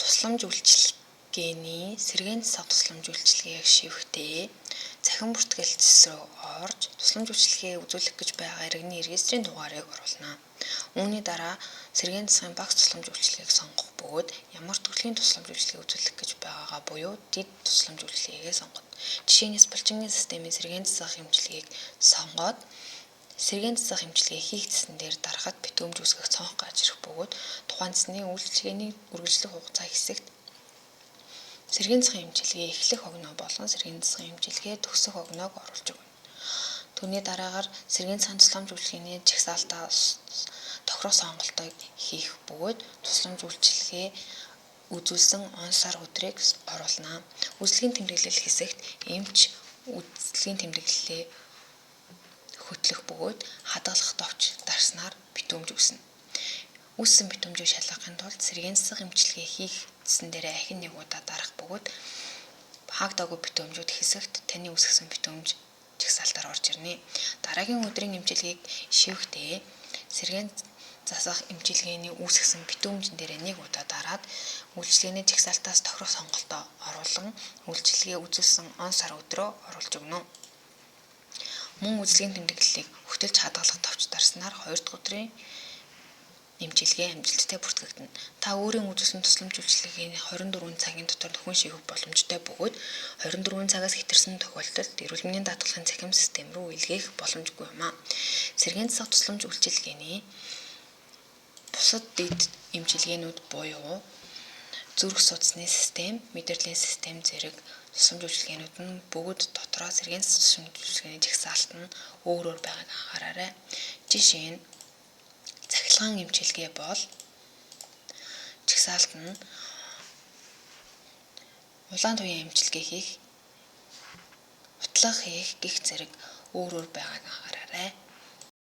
тусламж үйлчилгээний сэргээн засаг тусламж үйлчилгээг шивэхдээ цахим бүртгэлцэс рүү орж тусламж үйлчилгээ үзүүлэх гэж байгаа иргэний регистрийн дугаарыг оруулна. Үүний дараа сэргээн засгийн багц тусламж үйлчилгээг сонгох бөгөөд ямар төрлийн тусламж үйлчилгээ үзүүлэх гэж байгаагаа буюу дэд тусламж үйлчилгээгээ сонгоно. Жишээлбэл булчингийн системийн сэргээн засах эмчилгээг сонгоод сэргээн засах эмчилгээ хийх цэсэн дээр дарахад битүүмж үүсгэх цонх гарч ирэх бөгөөд тухайн цэсний үйлчилгээний үргэлжлэх хугацаа хэсэгт сэргээн засах эмчилгээ эхлэх огноо болон сэргээн засах эмчилгээ төгсөх огноог оруулж өгнө. Түүний дараагаар сэргээн засгийн тусламж үйлчилгээний жагсаалтаа тохирох сонголтыг хийх бөгөөд тусламж үйлчилгээ үзүүлсэн он сар өдрийг оруулна. Үйлчилгээний тэмдэглэл хэсэгт эмч үйлчилгээний тэмдэглэлээ хөтлөх бөгөөд хадгалах товч дарснаар битүүмж үүснэ. Үүссэн битүүмжийг шалгахын тулд сэргээн засах эмчилгээ хийх цэсэн дээрээ ахин нэг удаа дарах бөгөөд хаагдаагүй битүүмжүүд хэсэгт таны үүсгэсэн битүүмж жагсаалтаар орж ирнэ. Дараагийн өдрийн эмчилгээг шивэхдээ сэргээн засах эмчилгээний үүсгэсэн битүүмжин дээрээ нэг удаа дараад үйлчилгээний жагсаалтаас тохирох сонголтоо оруулан үйлчилгээ үзүүлсэн он сар өдрөө оруулж өгнө. Мөн үйлчилгээний тэмдэглэлийг хөтөлж хадгалах товч дарснаар 2 дахь өдрийн эмчилгээ амжилттай бүртгэгдэнэ. Та өөрийн үзүүлсэн тусламж үйлчилгээний 24 цагийн дотор нөхөн шийгэх боломжтой бөгөөд 24 цагаас хэтэрсэн тохиолдолд эрүүл мэндийн даатгалын цахим систем рүү илгээх боломжгүй юм а. Сэргээн засах тусламж үйлчилгээний бусад дэд эмчилгээнүүд буюу зүрх судасны систем, мэдрэлийн систем зэрэг тусламж үйлчилгээнүүд нь бүгд дотроо сэргээн засах тусламж үйлчилгээний жагсаалт нь өөр байгааг анхаараарай. Жишээ нь цахилгаан эмчилгээ бол жагсаалт нь улаан туяа эмчилгээ хийх, утлах хийх гэх зэрэг өөр байгааг анхаараарай.